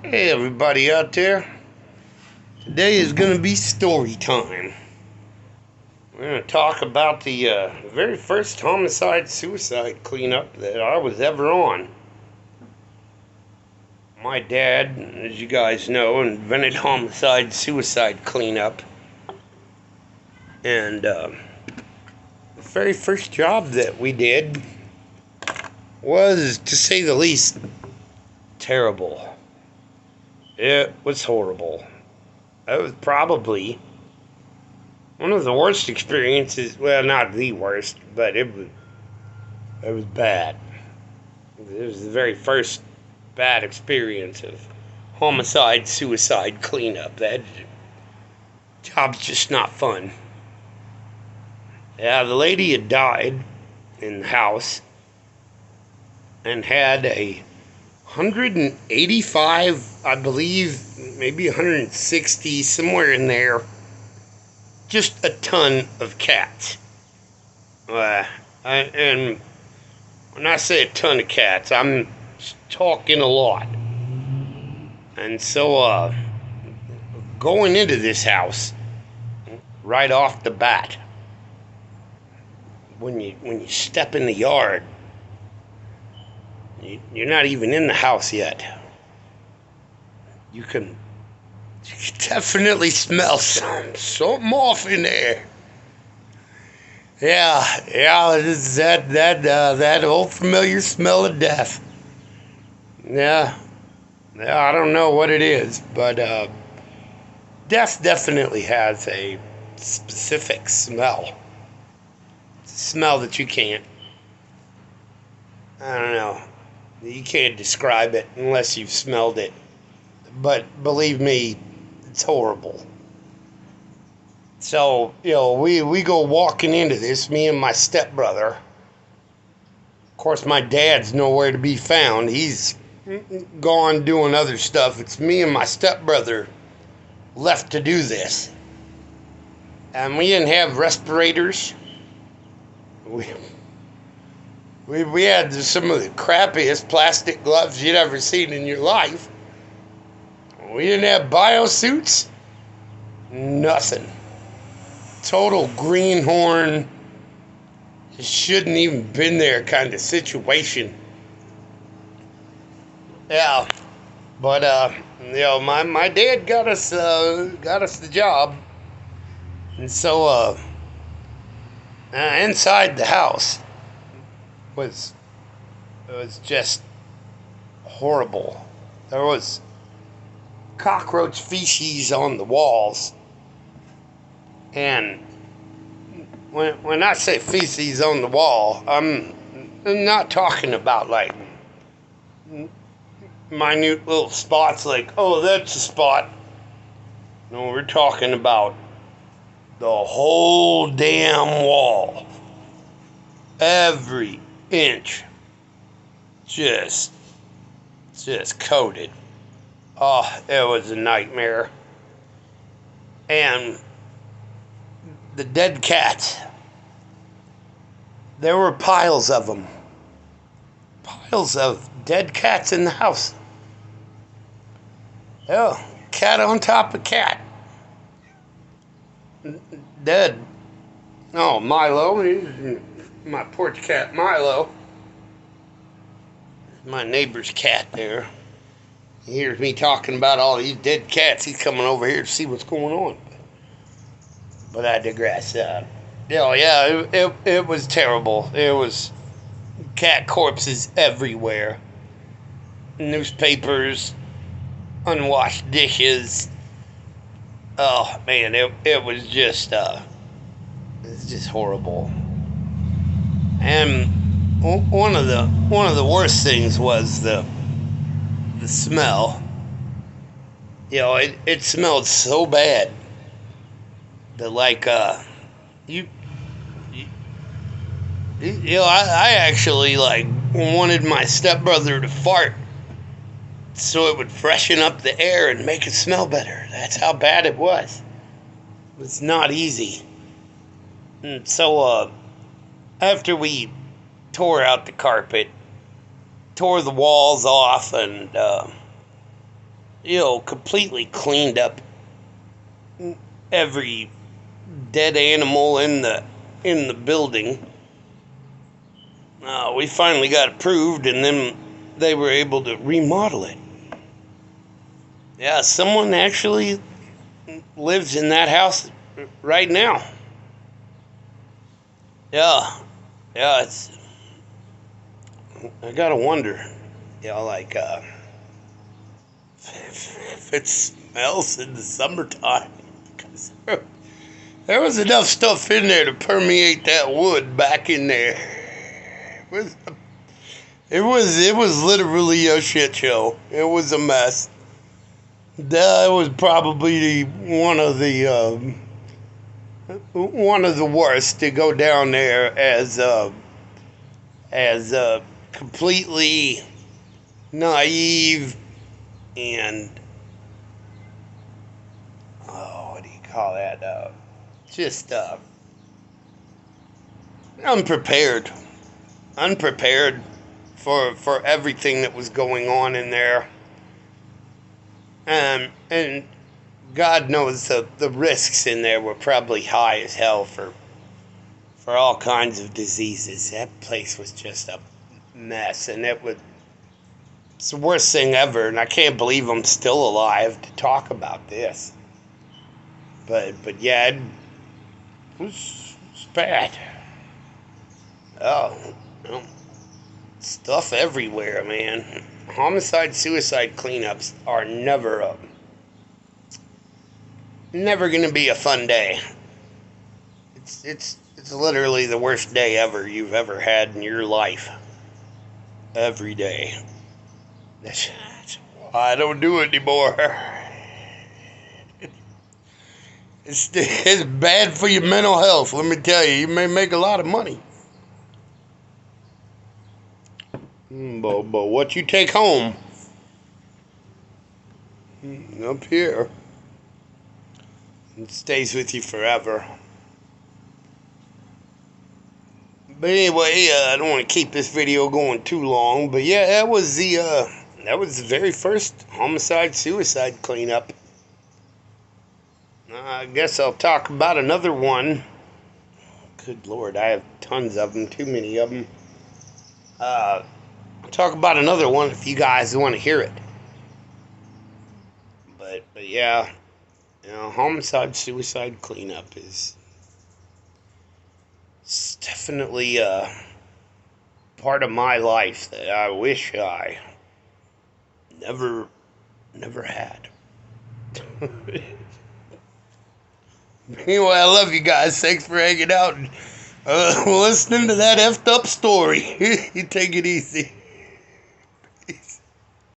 Hey everybody out there. Today is going to be story time. We're going to talk about the very first homicide suicide cleanup that I was ever on. My dad, as you guys know, invented homicide suicide cleanup. And the very first job that we did was, to say the least, terrible. It was horrible. It was probably one of the worst experiences. Well, not the worst, but it was bad. It was the very first bad experience of homicide suicide cleanup. That job's just not fun. Yeah, the lady had died in the house and had a 185, I believe, maybe 160, somewhere in there, just a ton of cats. And when I say a ton of cats, I'm talking a lot. And so, going into this house, right off the bat, when you step in the yard, you're not even in the house yet. You can definitely smell something off in there. Yeah, it's that old familiar smell of death. Yeah, I don't know what it is, but death definitely has a specific smell. It's a smell that you can't, I don't know, you can't describe it unless you've smelled it. But believe me, it's horrible. So, we go walking into this, me and my stepbrother. Of course, my dad's nowhere to be found. He's gone doing other stuff. It's me and my stepbrother left to do this. And we didn't have respirators. We had some of the crappiest plastic gloves you'd ever seen in your life. We didn't have biosuits. Nothing. Total greenhorn. Shouldn't even been there kind of situation. Yeah, but my dad got us the job, and so inside the house was just horrible. There was cockroach feces on the walls, and when I say feces on the wall, I'm not talking about like minute little spots like, oh, that's a spot. No, we're talking about the whole damn wall, every inch, just coated. Oh, it was a nightmare. And the dead cats, there were piles of them. Piles of dead cats in the house. Oh, cat on top of cat. Dead. Oh, Milo, my porch cat Milo. My neighbor's cat there. He hears me talking about all these dead cats. He's coming over here to see what's going on. But I digress. It was terrible. There was cat corpses everywhere. Newspapers, unwashed dishes. Oh man, it was just horrible. And one of the worst things was the smell. It smelled so bad that I actually wanted my stepbrother to fart so it would freshen up the air and make it smell better. That's how bad it was. It's not easy. And so after we tore out the carpet, tore the walls off, and completely cleaned up every dead animal in the building. We finally got approved, and then they were able to remodel it. Yeah, someone actually lives in that house right now. Yeah, yeah, I gotta wonder, like, if it smells in the summertime. 'Cause there was enough stuff in there to permeate that wood back in there. It was literally a shit show. It was a mess. That was probably one of the worst to go down there as completely naive and what do you call that? Just unprepared for everything that was going on in there. And God knows the risks in there were probably high as hell for all kinds of diseases. That place was just a mess, and it's the worst thing ever, and I can't believe I'm still alive to talk about this. But yeah, it was bad. Oh, well, stuff everywhere, man. Homicide, suicide cleanups are never gonna be a fun day. It's literally the worst day ever you've ever had in your life. Every day. That's why I don't do it anymore. It's bad for your mental health, let me tell you. You may make a lot of money. But what you take home up here, it stays with you forever. But anyway, I don't want to keep this video going too long. But yeah, that was the very first homicide suicide cleanup. I guess I'll talk about another one. Good Lord, I have tons of them, too many of them. I'll talk about another one if you guys want to hear it. But yeah, homicide suicide cleanup is definitely part of my life that I wish I never had. Anyway, I love you guys. Thanks for hanging out and listening to that effed up story. You take it easy.